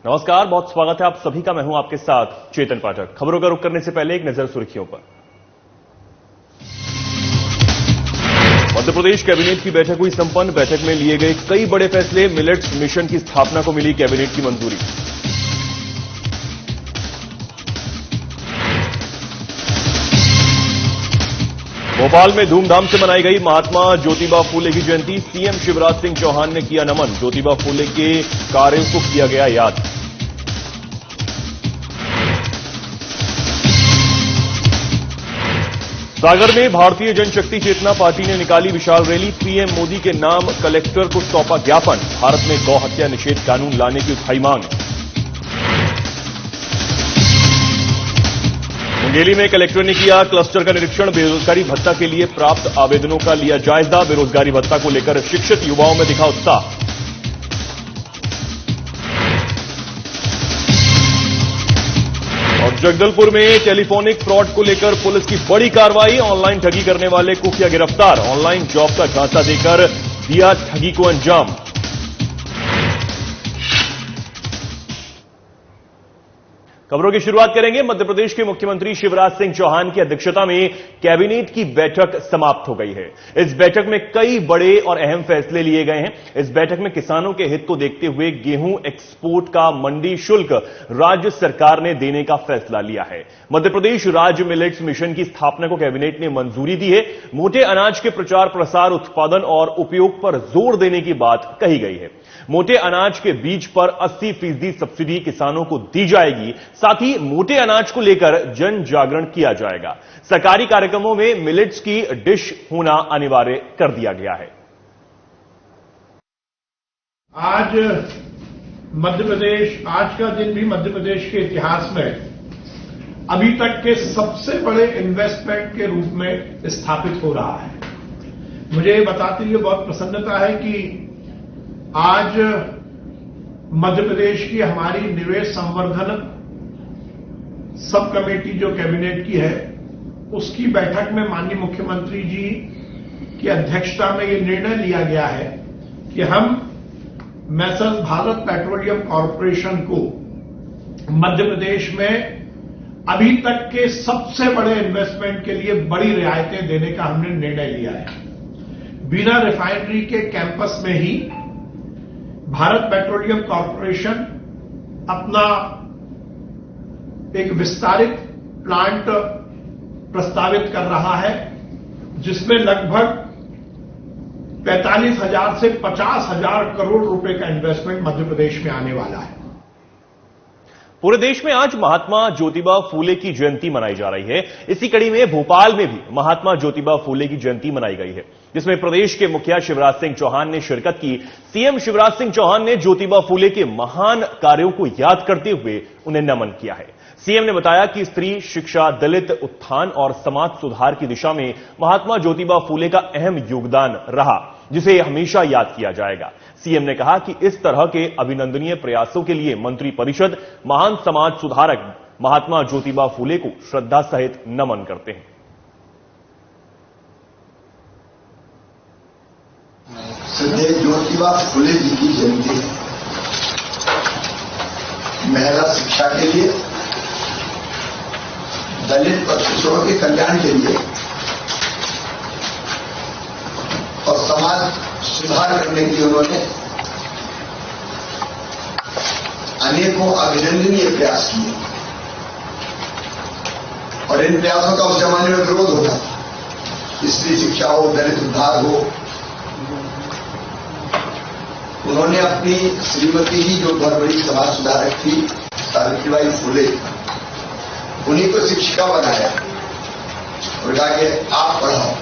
नमस्कार, बहुत स्वागत है आप सभी का। मैं हूं आपके साथ चेतन पाठक। खबरों का रुख करने से पहले एक नजर सुर्खियों पर। मध्य प्रदेश कैबिनेट की बैठक हुई संपन्न। बैठक में लिए गए कई बड़े फैसले। मिलेट्स मिशन की स्थापना को मिली कैबिनेट की मंजूरी। भोपाल में धूमधाम से मनाई गई महात्मा ज्योतिबा फूले की जयंती। सीएम शिवराज सिंह चौहान ने किया नमन। ज्योतिबा फूले के कार्यों को किया गया याद। सागर में भारतीय जनशक्ति चेतना पार्टी ने निकाली विशाल रैली। पीएम मोदी के नाम कलेक्टर को सौंपा ज्ञापन। भारत में गौ हत्या निषेध कानून लाने की उठाई मांग। मुंगेली में कलेक्टर ने किया क्लस्टर का निरीक्षण। बेरोजगारी भत्ता के लिए प्राप्त आवेदनों का लिया जायजा। बेरोजगारी भत्ता को लेकर शिक्षित युवाओं में दिखा उत्साह। और जगदलपुर में टेलीफोनिक फ्रॉड को लेकर पुलिस की बड़ी कार्रवाई। ऑनलाइन ठगी करने वाले को किया गिरफ्तार। ऑनलाइन जॉब का झांसा देकर दिया ठगी को अंजाम। खबरों की शुरुआत करेंगे। मध्य प्रदेश के मुख्यमंत्री शिवराज सिंह चौहान की अध्यक्षता में कैबिनेट की बैठक समाप्त हो गई है। इस बैठक में कई बड़े और अहम फैसले लिए गए हैं। इस बैठक में किसानों के हित को देखते हुए गेहूं एक्सपोर्ट का मंडी शुल्क राज्य सरकार ने देने का फैसला लिया है। मध्य प्रदेश राज्य मिलेट्स मिशन की स्थापना को कैबिनेट ने मंजूरी दी है। मोटे अनाज के प्रचार प्रसार, उत्पादन और उपयोग पर जोर देने की बात कही गई है। मोटे अनाज के बीज पर 80% सब्सिडी किसानों को दी जाएगी। साथ ही मोटे अनाज को लेकर जन जागरण किया जाएगा। सरकारी कार्यक्रमों में मिलेट्स की डिश होना अनिवार्य कर दिया गया है। आज का दिन भी मध्य प्रदेश के इतिहास में अभी तक के सबसे बड़े इन्वेस्टमेंट के रूप में स्थापित हो रहा है। मुझे बताते हुए बहुत प्रसन्नता है कि आज मध्य प्रदेश की हमारी निवेश संवर्धन सब कमेटी जो कैबिनेट की है, उसकी बैठक में माननीय मुख्यमंत्री जी की अध्यक्षता में यह निर्णय लिया गया है कि हम मैसर्स भारत पेट्रोलियम कॉर्पोरेशन को मध्य प्रदेश में अभी तक के सबसे बड़े इन्वेस्टमेंट के लिए बड़ी रियायतें देने का हमने निर्णय लिया है। बिना रिफाइनरी के कैंपस में ही भारत पेट्रोलियम कॉर्पोरेशन अपना एक विस्तारित प्लांट प्रस्तावित कर रहा है, जिसमें लगभग 45,000 से 50,000 करोड़ रुपए का इन्वेस्टमेंट मध्य प्रदेश में आने वाला है। पूरे देश में आज महात्मा ज्योतिबा फूले की जयंती मनाई जा रही है। इसी कड़ी में भोपाल में भी महात्मा ज्योतिबा फूले की जयंती मनाई गई है, जिसमें प्रदेश के मुखिया शिवराज सिंह चौहान ने शिरकत की। सीएम शिवराज सिंह चौहान ने ज्योतिबा फूले के महान कार्यों को याद करते हुए उन्हें नमन किया है। सीएम ने बताया कि स्त्री शिक्षा, दलित उत्थान और समाज सुधार की दिशा में महात्मा ज्योतिबा फूले का अहम योगदान रहा, जिसे हमेशा याद किया जाएगा। सीएम ने कहा कि इस तरह के अभिनंदनीय प्रयासों के लिए मंत्रिपरिषद महान समाज सुधारक महात्मा ज्योतिबा फूले को श्रद्धा सहित नमन करते हैं। श्रद्धेय ज्योतिबा फूले जी की जयंती महिला शिक्षा के लिए, दलित और पिछड़ों के कल्याण के लिए और समाज सुधार करने के लिए उन्होंने अनेकों अभिनंदनीय प्रयास किए और इन प्रयासों का उस जमाने में विरोध होता था। स्त्री शिक्षा हो, दलित उद्धार हो, उन्होंने अपनी श्रीमती जी जो बहुत बड़ी समाज सुधारक थी सावित्रीबाई फूले, उन्हीं को शिक्षिका बनाया और कहा कि आप पढ़ाओ।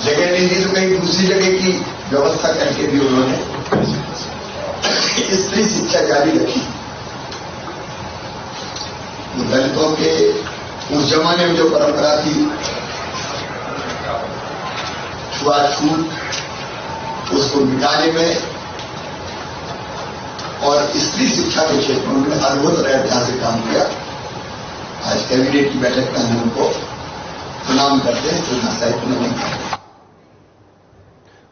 जगह नहीं दी तो कहीं दूसरी जगह की व्यवस्था करके भी उन्होंने स्त्री शिक्षा जारी रखी। दलितों के उस जमाने में जो परंपरा थी, छुआछूत, उसको मिटाने में और स्त्री शिक्षा के क्षेत्र में उन्होंने अद्भुत ऐतिहासिक काम किया। आज कैबिनेट की बैठक में हम उनको प्रणाम करते हैं, श्रद्धा सहित नमन करते हैं।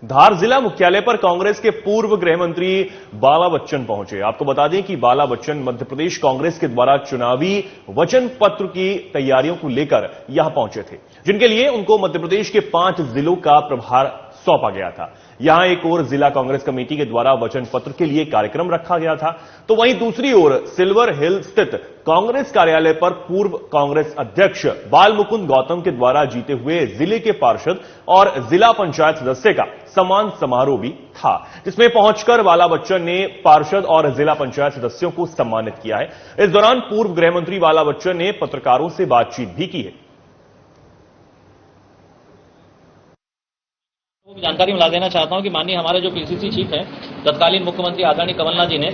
धार जिला मुख्यालय पर कांग्रेस के पूर्व गृह मंत्री बाला बच्चन पहुंचे। आपको बता दें कि बाला बच्चन मध्य प्रदेश कांग्रेस के द्वारा चुनावी वचन पत्र की तैयारियों को लेकर यहां पहुंचे थे, जिनके लिए उनको मध्य प्रदेश के 5 जिलों का प्रभार सौंपा गया था। यहां एक ओर जिला कांग्रेस कमेटी के द्वारा वचन पत्र के लिए कार्यक्रम रखा गया था, तो वहीं दूसरी ओर सिल्वर हिल स्थित कांग्रेस कार्यालय पर पूर्व कांग्रेस अध्यक्ष बाल मुकुंद गौतम के द्वारा जीते हुए जिले के पार्षद और जिला पंचायत सदस्य का सम्मान समारोह भी था, जिसमें पहुंचकर बाला बच्चन ने पार्षद और जिला पंचायत सदस्यों को सम्मानित किया है। इस दौरान पूर्व गृह मंत्री बाला बच्चन ने पत्रकारों से बातचीत भी की है। जानकारी मिला देना चाहता हूं कि माननीय हमारे जो पीसीसी चीफ हैं, तत्कालीन मुख्यमंत्री आदरणीय कमलनाथ जी ने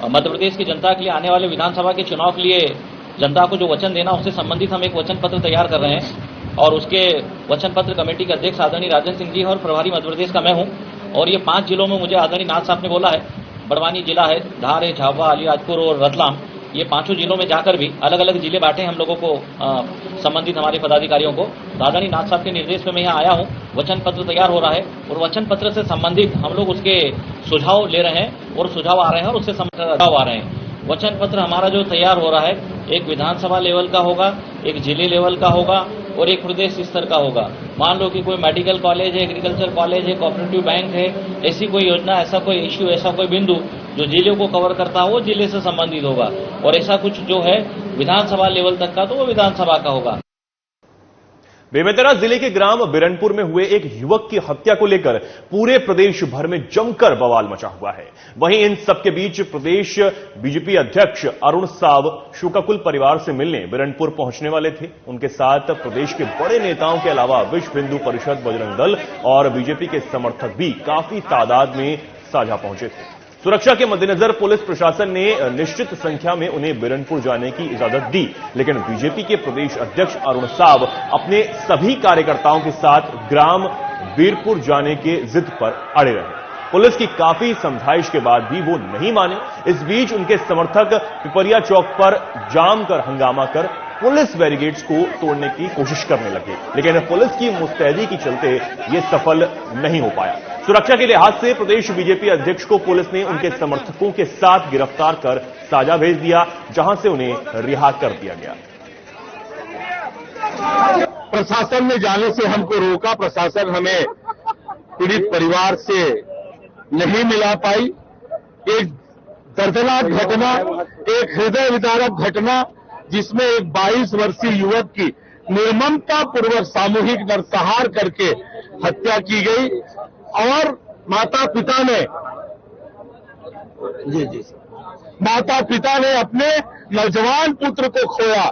मध्य प्रदेश की जनता के लिए आने वाले विधानसभा के चुनाव के लिए जनता को जो वचन देना, उससे संबंधित हम एक वचन पत्र तैयार कर रहे हैं और उसके वचन पत्र कमेटी के अध्यक्ष आदरणीय राजन सिंह जी और प्रभारी मध्य प्रदेश का मैं हूं। और ये 5 जिलों में मुझे आदरणीय नाथ साहब ने बोला है, बड़वानी जिला है, धार है, झाबुआ, अलीराजपुर और रतलाम, ये 5 जिलों में जाकर भी अलग अलग जिले बांटे हम लोगों को संबंधित हमारे पदाधिकारियों को। आदरणीय नाथ साहब के निर्देश में मैं यहाँ आया हूँ, वचन पत्र तैयार हो रहा है और वचन पत्र से संबंधित हम लोग उसके सुझाव ले रहे हैं और सुझाव आ रहे हैं और उससे सुझाव आ रहे हैं। वचन पत्र हमारा जो तैयार हो रहा है, एक विधानसभा लेवल का होगा, एक जिले लेवल का होगा और एक प्रदेश स्तर का होगा। मान लो कि कोई मेडिकल कॉलेज है, एग्रीकल्चर कॉलेज है, कोऑपरेटिव बैंक है, ऐसी कोई योजना, ऐसा कोई इश्यू, ऐसा कोई बिंदु जो जिले को कवर करता हो वो जिले से संबंधित होगा और ऐसा कुछ जो है विधानसभा लेवल तक का तो वो विधानसभा का होगा। बेमेतरा जिले के ग्राम बिरनपुर में हुए एक युवक की हत्या को लेकर पूरे प्रदेश भर में जमकर बवाल मचा हुआ है। वहीं इन सबके बीच प्रदेश बीजेपी अध्यक्ष अरुण साव शुक्कुल परिवार से मिलने बिरनपुर पहुंचने वाले थे। उनके साथ प्रदेश के बड़े नेताओं के अलावा विश्व हिंदू परिषद, बजरंग दल और बीजेपी के समर्थक भी काफी तादाद में साझा पहुंचे थे। सुरक्षा के मद्देनजर पुलिस प्रशासन ने निश्चित संख्या में उन्हें बिरनपुर जाने की इजाजत दी, लेकिन बीजेपी के प्रदेश अध्यक्ष अरुण साव अपने सभी कार्यकर्ताओं के साथ ग्राम वीरपुर जाने के जिद पर अड़े रहे। पुलिस की काफी समझाइश के बाद भी वो नहीं माने। इस बीच उनके समर्थक पिपरिया चौक पर जाम कर हंगामा कर पुलिस बैरिकेड्स को तोड़ने की कोशिश करने लगे, लेकिन पुलिस की मुस्तैदी के चलते ये सफल नहीं हो पाया। सुरक्षा के लिहाज से प्रदेश बीजेपी अध्यक्ष को पुलिस ने उनके समर्थकों के साथ गिरफ्तार कर साजा भेज दिया, जहां से उन्हें रिहा कर दिया गया। प्रशासन ने जाने से हमको रोका, प्रशासन हमें पीड़ित परिवार से नहीं मिला पाई। एक दर्दनाक घटना, एक हृदय विदारक घटना, जिसमें एक 22 वर्षीय युवक की निर्ममता पूर्वक सामूहिक नरसंहार करके हत्या की गई और माता पिता ने अपने नौजवान पुत्र को खोया।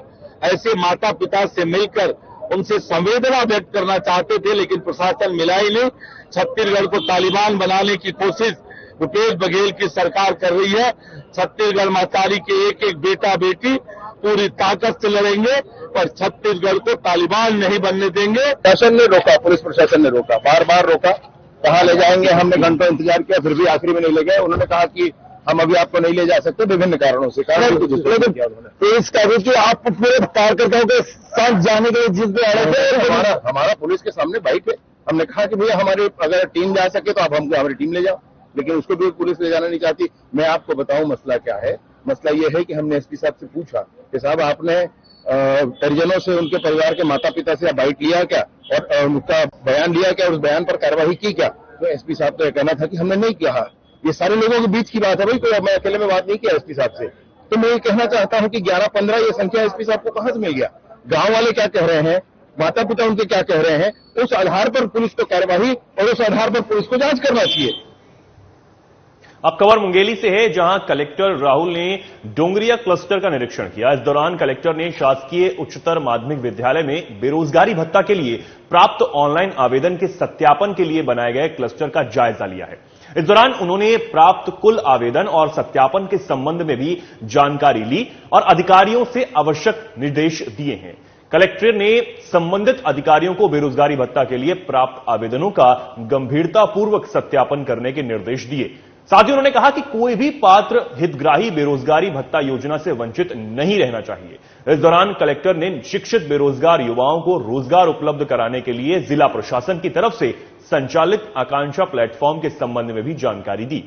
ऐसे माता पिता से मिलकर उनसे संवेदना व्यक्त करना चाहते थे, लेकिन प्रशासन मिला ही नहीं। छत्तीसगढ़ को तालिबान बनाने की कोशिश भूपेश बघेल की सरकार कर रही है। छत्तीसगढ़ मातारी के एक एक बेटा बेटी पूरी ताकत से लड़ेंगे और छत्तीसगढ़ को तालिबान नहीं बनने देंगे। प्रशासन ने रोका, पुलिस प्रशासन ने रोका, बार बार रोका, कहाँ ले जाएंगे, हमने घंटों इंतजार किया, फिर भी आखिरी में नहीं ले गए। उन्होंने कहा कि हम अभी आपको नहीं ले जा सकते विभिन्न कारणों से। तो इस कागज की आप पूरे कार्यकर्ताओं के साथ जाने के लिए जिद पे अड़े थे। हमारा पुलिस के सामने बाइक है, हमने कहा कि भैया हमारी अगर टीम जा सके तो आप हमको हमारी टीम ले जाओ, लेकिन उसको भी पुलिस ले जाना नहीं चाहती। मैं आपको बताऊं मसला क्या है। मसला ये है कि हमने एसपी साहब से पूछा कि साहब आपने परिजनों से, उनके परिवार के माता पिता से बाइट लिया क्या और उनका बयान लिया क्या और उस बयान पर कार्रवाई की क्या। तो एसपी साहब का कहना था कि हमने नहीं किया। ये सारे लोगों के बीच की बात है भाई, कोई मैं अकेले में बात नहीं किया एसपी साहब से। तो मैं ये कहना चाहता हूं कि 11-15 ये संख्या एसपी साहब को कहां से मिल गया, गांव वाले क्या कह रहे हैं, माता पिता उनके क्या कह रहे हैं, उस आधार पर पुलिस को कार्रवाई और उस आधार पर पुलिस को जांच करना चाहिए। अब खबर मुंगेली से है, जहां कलेक्टर राहुल ने डोंगरिया क्लस्टर का निरीक्षण किया। इस दौरान कलेक्टर ने शासकीय उच्चतर माध्यमिक विद्यालय में बेरोजगारी भत्ता के लिए प्राप्त ऑनलाइन आवेदन के सत्यापन के लिए बनाए गए क्लस्टर का जायजा लिया है। इस दौरान उन्होंने प्राप्त कुल आवेदन और सत्यापन के संबंध में भी जानकारी ली और अधिकारियों से आवश्यक निर्देश दिए हैं। कलेक्टर ने संबंधित अधिकारियों को बेरोजगारी भत्ता के लिए प्राप्त आवेदनों का गंभीरतापूर्वक सत्यापन करने के निर्देश दिए। साथ ही उन्होंने कहा कि कोई भी पात्र हितग्राही बेरोजगारी भत्ता योजना से वंचित नहीं रहना चाहिए। इस दौरान कलेक्टर ने शिक्षित बेरोजगार युवाओं को रोजगार उपलब्ध कराने के लिए जिला प्रशासन की तरफ से संचालित आकांक्षा प्लेटफॉर्म के संबंध में भी जानकारी दी।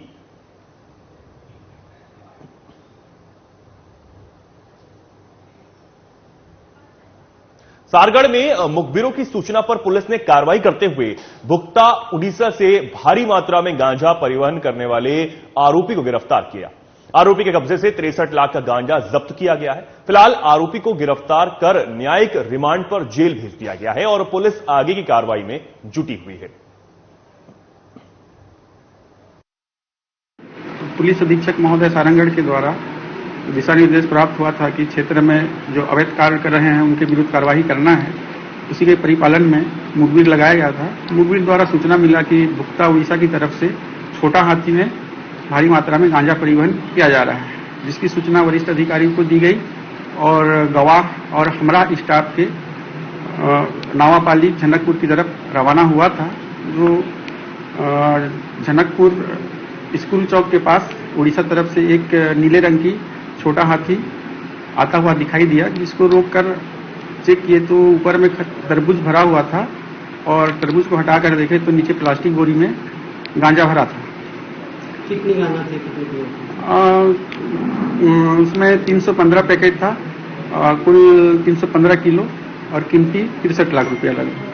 सारगढ़ में मुखबिरों की सूचना पर पुलिस ने कार्रवाई करते हुए भुक्ता उड़ीसा से भारी मात्रा में गांजा परिवहन करने वाले आरोपी को गिरफ्तार किया। आरोपी के कब्जे से 63 लाख का गांजा जब्त किया गया है। फिलहाल आरोपी को गिरफ्तार कर न्यायिक रिमांड पर जेल भेज दिया गया है और पुलिस आगे की कार्रवाई में जुटी हुई है। पुलिस अधीक्षक महोदय सारंगढ़ के द्वारा दिशा निर्देश प्राप्त हुआ था कि क्षेत्र में जो अवैध कार्य कर रहे हैं उनके विरुद्ध कार्रवाई करना है। उसी के परिपालन में मुखबिर लगाया गया था। मुखबिर द्वारा सूचना मिला कि भुक्ता उड़ीसा की तरफ से छोटा हाथी में भारी मात्रा में गांजा परिवहन किया जा रहा है, जिसकी सूचना वरिष्ठ अधिकारी को दी गई और गवाह और हमरा स्टाफ के नावापाली झनकपुर की तरफ रवाना हुआ था, जो झनकपुर स्कूल चौक के पास उड़ीसा तरफ से एक नीले रंग की छोटा हाथी आता हुआ दिखाई दिया, जिसको रोककर चेक किए तो ऊपर में तरबूज भरा हुआ था और तरबूज को हटाकर देखे तो नीचे प्लास्टिक बोरी में गांजा भरा था। कितनी गांजा थे? उसमें 315 पैकेट था, कुल 315 किलो और कीमती 63 लाख रुपया लगा।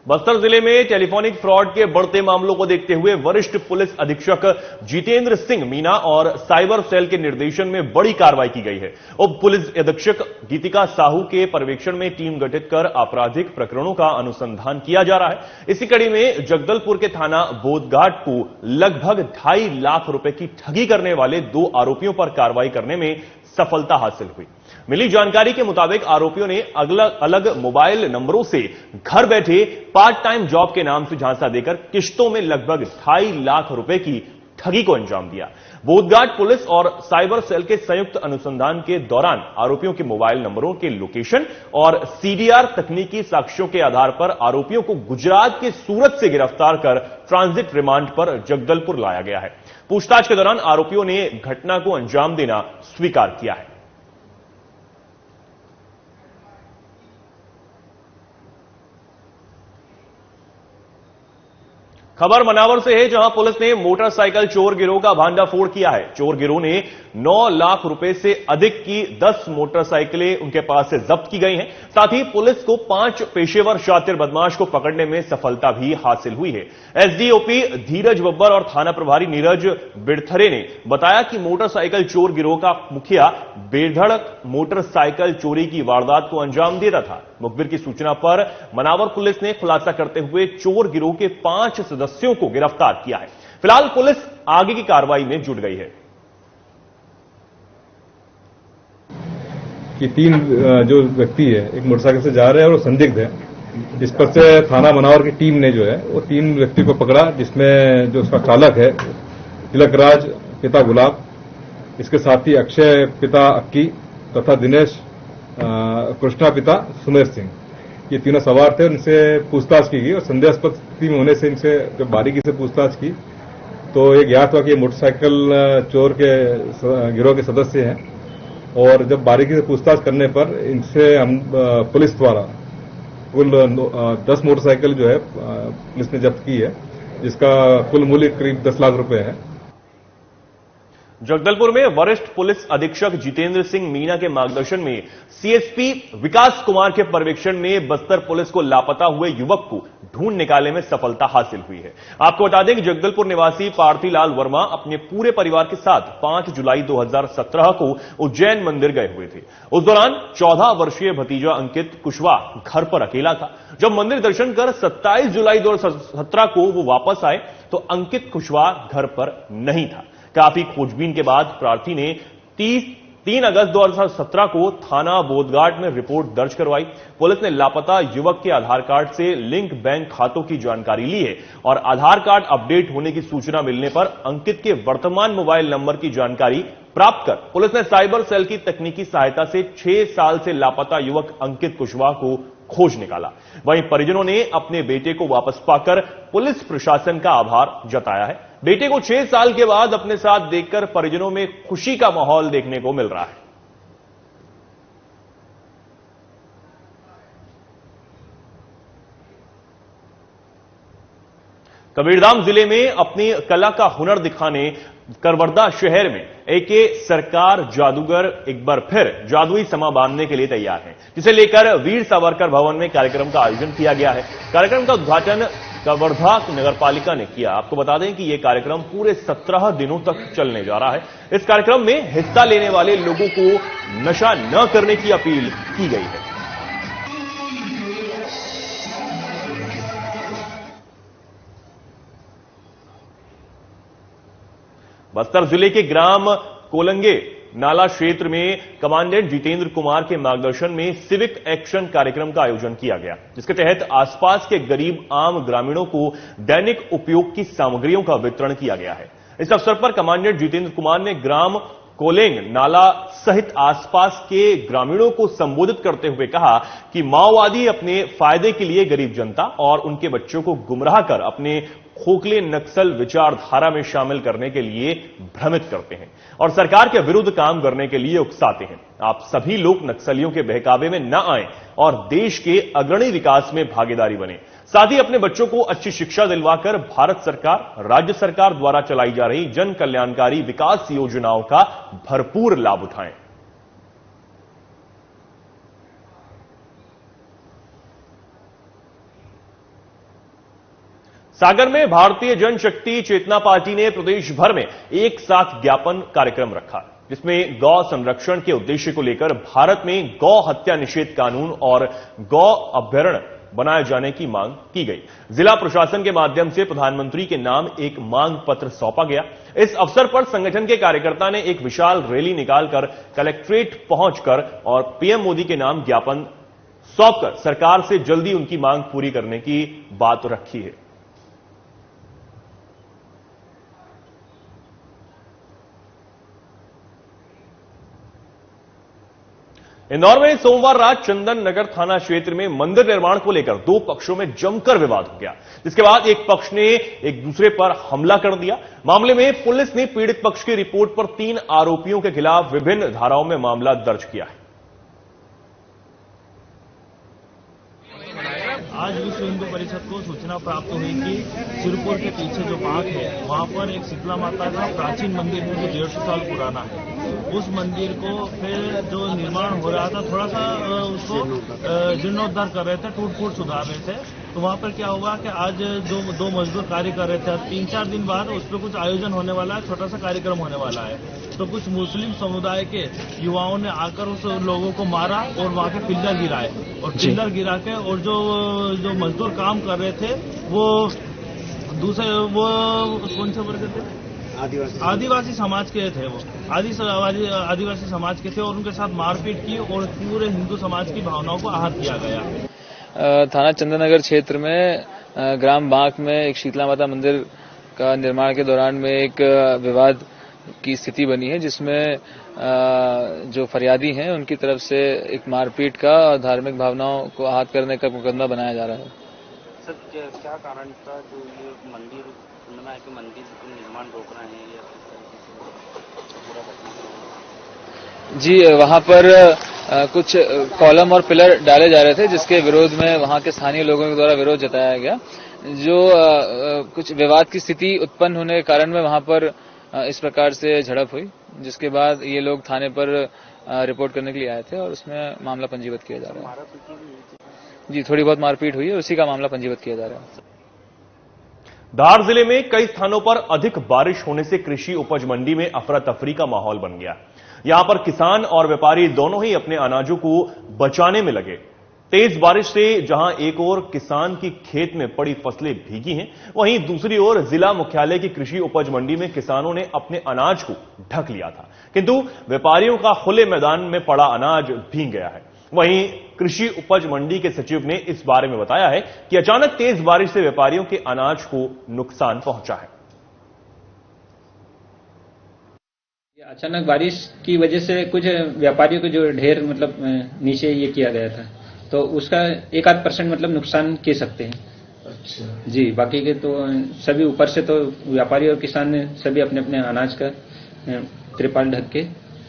बस्तर जिले में टेलीफोनिक फ्रॉड के बढ़ते मामलों को देखते हुए वरिष्ठ पुलिस अधीक्षक जितेंद्र सिंह मीना और साइबर सेल के निर्देशन में बड़ी कार्रवाई की गई है। उप पुलिस अधीक्षक गीतिका साहू के पर्यवेक्षण में टीम गठित कर आपराधिक प्रकरणों का अनुसंधान किया जा रहा है। इसी कड़ी में जगदलपुर के थाना बोधघाट को लगभग 2.5 लाख रुपए की ठगी करने वाले 2 आरोपियों पर कार्रवाई करने में सफलता हासिल हुई। मिली जानकारी के मुताबिक आरोपियों ने अलग अलग मोबाइल नंबरों से घर बैठे पार्ट टाइम जॉब के नाम से झांसा देकर किश्तों में लगभग 2.5 लाख रुपए की ठगी को अंजाम दिया। बोधघाट पुलिस और साइबर सेल के संयुक्त अनुसंधान के दौरान आरोपियों के मोबाइल नंबरों के लोकेशन और सीडीआर तकनीकी साक्ष्यों के आधार पर आरोपियों को गुजरात के सूरत से गिरफ्तार कर ट्रांजिट रिमांड पर जगदलपुर लाया गया है। पूछताछ के दौरान आरोपियों ने घटना को अंजाम देना स्वीकार किया है। खबर मनावर से है, जहां पुलिस ने मोटरसाइकिल चोर गिरोह का भांडाफोड़ किया है। चोर गिरोह ने 9 लाख रुपए से अधिक की 10 मोटरसाइकिलें उनके पास से जब्त की गई हैं। साथ ही पुलिस को 5 पेशेवर शातिर बदमाश को पकड़ने में सफलता भी हासिल हुई है। एसडीओपी धीरज बब्बर और थाना प्रभारी नीरज बिड़थरे ने बताया कि मोटरसाइकिल चोर गिरोह का मुखिया बेधड़क मोटरसाइकिल चोरी की वारदात को अंजाम देता था। मुखबिर की सूचना पर मनावर पुलिस ने खुलासा करते हुए चोर गिरोह के 5 सदस्यों को गिरफ्तार किया है। फिलहाल पुलिस आगे की कार्रवाई में जुट गई है। कि 3 जो व्यक्ति है एक मोटरसाइकिल से जा रहे हैं और संदिग्ध है, इस पर से थाना मनावर की टीम ने जो है वो 3 व्यक्ति को पकड़ा, जिसमें जो उसका चालक है तिलक राज पिता गुलाब, इसके साथ ही अक्षय पिता अक्की तथा दिनेश कृष्णा पिता सुमेर सिंह, ये तीनों सवार थे। उनसे पूछताछ की गई और संदेहास्पद स्थिति में होने से इनसे जब बारीकी से पूछताछ की तो ये ज्ञात हुआ कि ये मोटरसाइकिल चोर के गिरोह के सदस्य हैं। और जब बारीकी से पूछताछ करने पर इनसे हम पुलिस द्वारा कुल 10 मोटरसाइकिल जो है पुलिस ने जब्त की है, जिसका कुल मूल्य करीब 10 लाख रुपए है। जगदलपुर में वरिष्ठ पुलिस अधीक्षक जितेंद्र सिंह मीना के मार्गदर्शन में सीएसपी विकास कुमार के पर्यवेक्षण में बस्तर पुलिस को लापता हुए युवक को ढूंढ निकालने में सफलता हासिल हुई है। आपको बता दें कि जगदलपुर निवासी पार्थीलाल वर्मा अपने पूरे परिवार के साथ 5 जुलाई 2017 को उज्जैन मंदिर गए हुए थे। उस दौरान 14 वर्षीय भतीजा अंकित कुशवाहा घर पर अकेला था। जब मंदिर दर्शन कर 27 जुलाई 2017 को वो वापस आए तो अंकित कुशवाहा घर पर नहीं था। काफी खोजबीन के बाद प्रार्थी ने 3 अगस्त 2017 को थाना बोधघाट में रिपोर्ट दर्ज करवाई। पुलिस ने लापता युवक के आधार कार्ड से लिंक बैंक खातों की जानकारी ली है और आधार कार्ड अपडेट होने की सूचना मिलने पर अंकित के वर्तमान मोबाइल नंबर की जानकारी प्राप्त कर पुलिस ने साइबर सेल की तकनीकी सहायता से 6 साल से लापता युवक अंकित कुशवाहा को खोज निकाला। वहीं परिजनों ने अपने बेटे को वापस पाकर पुलिस प्रशासन का आभार जताया है। बेटे को 6 साल के बाद अपने साथ देखकर परिजनों में खुशी का माहौल देखने को मिल रहा है। कबीरधाम जिले में अपनी कला का हुनर दिखाने करवरदा शहर में एक सरकार जादूगर एक बार फिर जादुई समा बांधने के लिए तैयार है, जिसे लेकर वीर सावरकर भवन में कार्यक्रम का आयोजन किया गया है। कार्यक्रम का उद्घाटन कवर्धा नगरपालिका ने किया। आपको बता दें कि यह कार्यक्रम पूरे 17 दिनों तक चलने जा रहा है। इस कार्यक्रम में हिस्सा लेने वाले लोगों को नशा न करने की अपील की गई है। बस्तर जिले के ग्राम कोलंगे नाला क्षेत्र में कमांडेंट जितेंद्र कुमार के मार्गदर्शन में सिविक एक्शन कार्यक्रम का आयोजन किया गया, जिसके तहत आसपास के गरीब आम ग्रामीणों को दैनिक उपयोग की सामग्रियों का वितरण किया गया है। इस अवसर पर कमांडेंट जितेंद्र कुमार ने ग्राम कोलेंग नाला सहित आसपास के ग्रामीणों को संबोधित करते हुए कहा कि माओवादी अपने फायदे के लिए गरीब जनता और उनके बच्चों को गुमराह कर अपने खोखले नक्सल विचारधारा में शामिल करने के लिए भ्रमित करते हैं और सरकार के विरुद्ध काम करने के लिए उकसाते हैं। आप सभी लोग नक्सलियों के बहकावे में न आएं और देश के अग्रणी विकास में भागीदारी बने। साथ ही अपने बच्चों को अच्छी शिक्षा दिलवाकर भारत सरकार, राज्य सरकार द्वारा चलाई जा रही जन कल्याणकारी विकास योजनाओं का भरपूर लाभ उठाएं। सागर में भारतीय जनशक्ति चेतना पार्टी ने प्रदेश भर में एक साथ ज्ञापन कार्यक्रम रखा, जिसमें गौ संरक्षण के उद्देश्य को लेकर भारत में गौ हत्या निषेध कानून और गौ अभयारण्य बनाए जाने की मांग की गई। जिला प्रशासन के माध्यम से प्रधानमंत्री के नाम एक मांग पत्र सौंपा गया। इस अवसर पर संगठन के कार्यकर्ता ने एक विशाल रैली निकालकर कलेक्ट्रेट पहुंचकर और पीएम मोदी के नाम ज्ञापन सौंपकर सरकार से जल्दी उनकी मांग पूरी करने की बात रखी है। इंदौर में सोमवार रात चंदन नगर थाना क्षेत्र में मंदिर निर्माण को लेकर दो पक्षों में जमकर विवाद हो गया, जिसके बाद एक पक्ष ने एक दूसरे पर हमला कर दिया। मामले में पुलिस ने पीड़ित पक्ष की रिपोर्ट पर 3 आरोपियों के खिलाफ विभिन्न धाराओं में मामला दर्ज किया है। आज विश्व हिंदू परिषद को सूचना प्राप्त हुई कि सिरपुर के पीछे जो बाग है वहां पर एक शीतला माता का प्राचीन मंदिर है जो 150 साल पुराना है। उस मंदिर को फिर जो निर्माण हो रहा था थोड़ा सा उसको जीर्णोद्धार कर रहे थे, टूट फूट सुधार रहे थे। तो वहां पर क्या हुआ कि आज जो 2 मजदूर कार्य कर रहे थे, 3-4 दिन बाद उस पर कुछ आयोजन होने वाला है, छोटा सा कार्यक्रम होने वाला है। तो कुछ मुस्लिम समुदाय के युवाओं ने आकर उस लोगों को मारा और वहां के पिल्लर गिराए और पिल्लर गिरा के और जो मजदूर काम कर रहे थे वो दूसरे वो कौन से वर्ग थे, आदिवासी समाज के थे, वो आदिवासी समाज के थे और उनके साथ मारपीट की और पूरे हिंदू समाज की भावनाओं को आहत किया गया। थाना चंदननगर क्षेत्र में ग्राम बांक में एक शीतला माता मंदिर का निर्माण के दौरान में एक विवाद की स्थिति बनी है, जिसमें जो फरियादी हैं उनकी तरफ से एक मारपीट का और धार्मिक भावनाओं को आहत करने का मुकदमा बनाया जा रहा है। सर क्या कारण था जो ये मंदिर के मंदिर का निर्माण रोक रहे हैं या जी, वहां पर कुछ कॉलम और पिलर डाले जा रहे थे, जिसके विरोध में वहां के स्थानीय लोगों के द्वारा विरोध जताया गया। जो कुछ विवाद की स्थिति उत्पन्न होने के कारण में वहां पर इस प्रकार से झड़प हुई, जिसके बाद ये लोग थाने पर रिपोर्ट करने के लिए आए थे और उसमें मामला पंजीबद्ध किया जा रहा है। जी, थोड़ी बहुत मारपीट हुई है, उसी का मामला पंजीबद्ध किया जा रहा है। धार जिले में कई स्थानों पर अधिक बारिश होने से कृषि उपज मंडी में अफरा तफरी का माहौल बन गया। यहां पर किसान और व्यापारी दोनों ही अपने अनाजों को बचाने में लगे। तेज बारिश से जहां एक ओर किसान की खेत में पड़ी फसलें भीगी हैं, वहीं दूसरी ओर जिला मुख्यालय की कृषि उपज मंडी में किसानों ने अपने अनाज को ढक लिया था, किंतु व्यापारियों का खुले मैदान में पड़ा अनाज भीग गया है। वहीं कृषि उपज मंडी के सचिव ने इस बारे में बताया है कि अचानक तेज बारिश से व्यापारियों के अनाज को नुकसान पहुंचा है। अचानक बारिश की वजह से कुछ व्यापारियों को जो ढेर नीचे ये किया गया था, तो उसका 1-8% नुकसान कह सकते हैं। अच्छा जी, बाकी के तो सभी ऊपर से तो व्यापारी और किसान ने सभी अपने अपने अनाज का त्रिपाल ढक के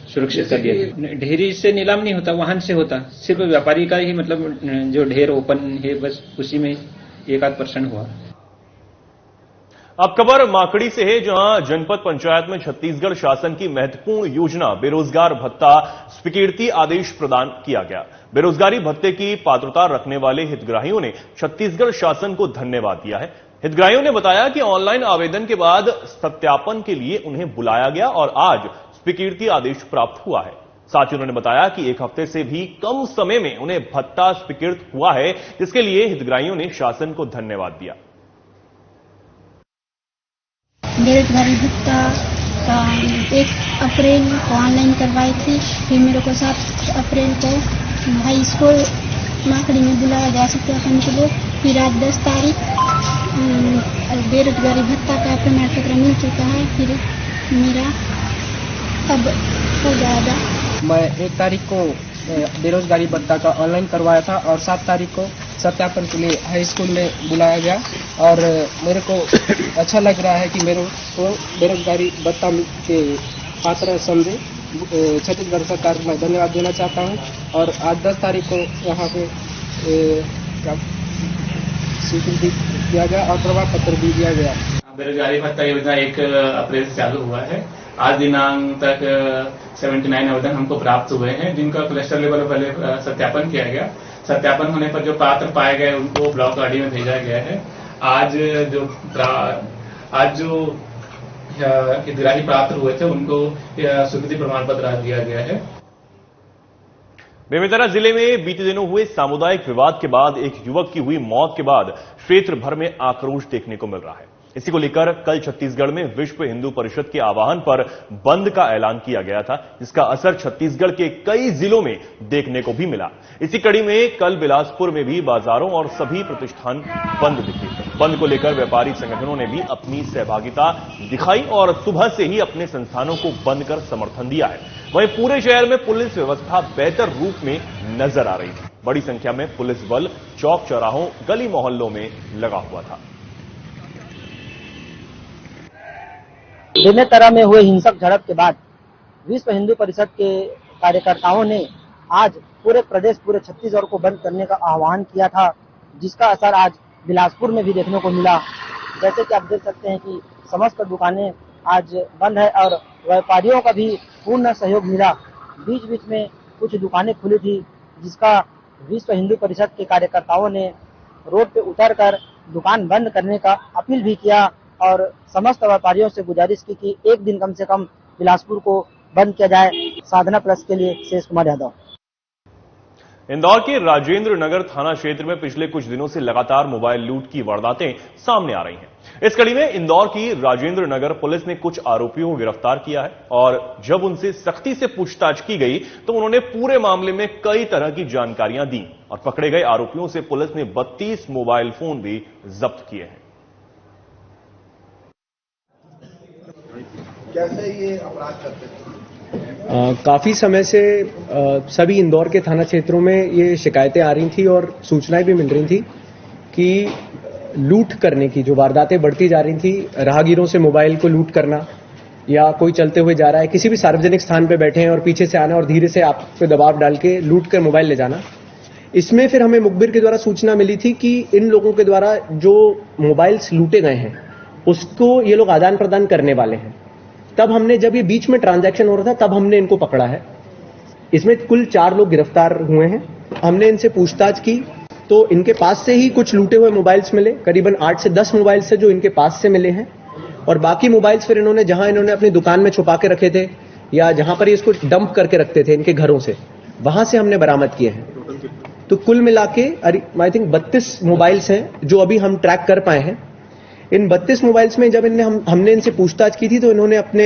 सुरक्षित कर दिया। ढेरी से नीलाम नहीं होता, वाहन से होता, सिर्फ व्यापारी का ही मतलब जो ढेर ओपन है बस उसी में 1-8% हुआ। अब खबर माकड़ी से है, जहां जनपद पंचायत में छत्तीसगढ़ शासन की महत्वपूर्ण योजना बेरोजगार भत्ता स्वीकृति आदेश प्रदान किया गया। बेरोजगारी भत्ते की पात्रता रखने वाले हितग्राहियों ने छत्तीसगढ़ शासन को धन्यवाद दिया है। हितग्राहियों ने बताया कि ऑनलाइन आवेदन के बाद सत्यापन के लिए उन्हें बुलाया गया और आज स्वीकृति आदेश प्राप्त हुआ है। साथ ही उन्होंने बताया कि 1 हफ्ते से भी कम समय में उन्हें भत्ता स्वीकृत हुआ है, जिसके लिए हितग्राहियों ने शासन को धन्यवाद दिया। बेरोजगारी भत्ता का 1 अप्रैल को ऑनलाइन करवाई थी, फिर मेरे को 7 अप्रैल को हाई स्कूल माकड़ी में बुलाया गया सत्यापन के लिए। फिर आज 10 तारीख बेरोजगारी भत्ता का प्रमाण पत्र मिल चुका है, फिर मेरा अब हो जाएगा। मैं 1 तारीख को बेरोजगारी भत्ता का ऑनलाइन करवाया था और 7 तारीख को सत्यापन के लिए हाई स्कूल में बुलाया गया और मेरे को अच्छा लग रहा है कि मेरे को बेरोजगारी भत्ता के पात्र समझे छत्तीसगढ़ सरकार को मैं धन्यवाद देना चाहता हूं। और आज 10 तारीख को यहाँ पे स्वीकृति दिया गया और प्रमाण पत्र भी दिया गया। बेरोजगारी भत्ता योजना 1 अप्रैल से चालू हुआ है। आज दिनांक तक 79 आवेदन हमको प्राप्त हुए हैं, जिनका क्लस्टर लेवल पर पहले सत्यापन किया गया। सत्यापन होने पर जो पात्र पाए गए उनको ब्लॉक आरडी में भेजा गया है। आज जो हितग्राही पात्र हुए थे उनको स्वीकृति प्रमाण पत्र दिया गया है। बेमेतरा जिले में बीते दिनों हुए सामुदायिक विवाद के बाद एक युवक की हुई मौत के बाद क्षेत्र भर में आक्रोश देखने को मिल रहा है। इसी को लेकर कल छत्तीसगढ़ में विश्व हिंदू परिषद के आह्वान पर बंद का ऐलान किया गया था, जिसका असर छत्तीसगढ़ के कई जिलों में देखने को भी मिला। इसी कड़ी में कल बिलासपुर में भी बाजारों और सभी प्रतिष्ठान बंद दिखे। बंद को लेकर व्यापारी संगठनों ने भी अपनी सहभागिता दिखाई और सुबह से ही अपने संस्थानों को बंद कर समर्थन दिया है। वहीं पूरे शहर में पुलिस व्यवस्था बेहतर रूप में नजर आ रही थी। बड़ी संख्या में पुलिस बल चौक चौराहों गली मोहल्लों में लगा हुआ था। बेमेतरा में हुए हिंसक झड़प के बाद विश्व हिंदू परिषद के कार्यकर्ताओं ने आज पूरे प्रदेश, पूरे छत्तीसगढ़ को बंद करने का आह्वान किया था, जिसका असर आज बिलासपुर में भी देखने को मिला। जैसे कि आप देख सकते हैं कि समस्त दुकानें आज बंद है और व्यापारियों का भी पूर्ण सहयोग मिला। बीच बीच में कुछ दुकानें खुली थी, जिसका विश्व हिंदू परिषद के कार्यकर्ताओं ने रोड पे उतरकर दुकान बंद करने का अपील भी किया और समस्त व्यापारियों से गुजारिश की कि एक दिन कम से कम बिलासपुर को बंद किया जाए। साधना प्लस के लिए शेष कुमार यादव। इंदौर के राजेंद्र नगर थाना क्षेत्र में पिछले कुछ दिनों से लगातार मोबाइल लूट की वारदातें सामने आ रही हैं। इस कड़ी में इंदौर की राजेंद्र नगर पुलिस ने कुछ आरोपियों को गिरफ्तार किया है और जब उनसे सख्ती से पूछताछ की गई तो उन्होंने पूरे मामले में कई तरह की जानकारियां दी और पकड़े गए आरोपियों से पुलिस ने 32 मोबाइल फोन भी जब्त किए हैं। कैसे ये अपराध करते थे? काफी समय से सभी इंदौर के थाना क्षेत्रों में ये शिकायतें आ रही थी और सूचनाएं भी मिल रही थी कि लूट करने की जो वारदातें बढ़ती जा रही थी, राहगीरों से मोबाइल को लूट करना या कोई चलते हुए जा रहा है किसी भी सार्वजनिक स्थान पे बैठे हैं और पीछे से आना और धीरे से आप पे दबाव डाल के लूट कर मोबाइल ले जाना। इसमें फिर हमें मुखबिर के द्वारा सूचना मिली थी कि इन लोगों के द्वारा जो मोबाइल्स लूटे गए हैं उसको ये लोग आदान प्रदान करने वाले हैं। तब हमने, जब ये बीच में ट्रांजैक्शन हो रहा था, तब हमने इनको पकड़ा है। इसमें कुल 4 लोग गिरफ्तार हुए हैं। हमने इनसे पूछताछ की तो इनके पास से ही कुछ लूटे हुए मोबाइल्स मिले, करीबन 8 से 10 मोबाइल्स है जो इनके पास से मिले हैं और बाकी मोबाइल्स फिर इन्होंने जहां इन्होंने अपनी दुकान में छुपा के रखे थे या जहां पर इसको डंप करके रखते थे इनके घरों से, वहां से हमने बरामद किए हैं। तो कुल मिला के आई थिंक 32 मोबाइल्स हैं जो अभी हम ट्रैक कर पाए हैं। इन 32 मोबाइल्स में जब हमने इनसे पूछताछ की थी तो इन्होंने अपने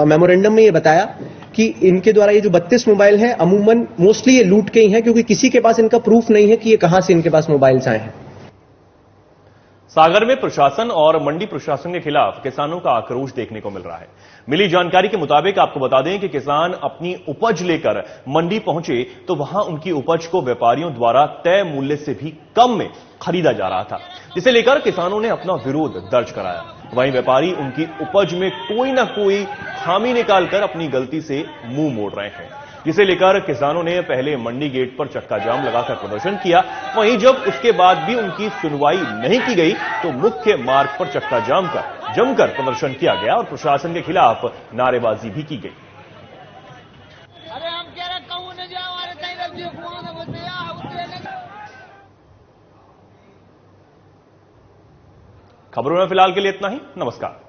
मेमोरेंडम में ये बताया कि इनके द्वारा ये जो 32 मोबाइल हैं अमूमन मोस्टली ये लूट के ही हैं, क्योंकि किसी के पास इनका प्रूफ नहीं है कि ये कहां से इनके पास मोबाइल्स आए हैं। सागर में प्रशासन और मंडी प्रशासन के खिलाफ किसानों का आक्रोश देखने को मिल रहा है। मिली जानकारी के मुताबिक आपको बता दें कि किसान अपनी उपज लेकर मंडी पहुंचे तो वहां उनकी उपज को व्यापारियों द्वारा तय मूल्य से भी कम में खरीदा जा रहा था, जिसे लेकर किसानों ने अपना विरोध दर्ज कराया। वहीं व्यापारी उनकी उपज में कोई ना कोई खामी निकालकर अपनी गलती से मुंह मोड़ रहे हैं, जिसे लेकर किसानों ने पहले मंडी गेट पर चक्का जाम लगाकर प्रदर्शन किया। वहीं जब उसके बाद भी उनकी सुनवाई नहीं की गई तो मुख्य मार्ग पर चक्का जाम कर जमकर प्रदर्शन किया गया और प्रशासन के खिलाफ नारेबाजी भी की गई। खबरों में फिलहाल के लिए इतना ही। नमस्कार।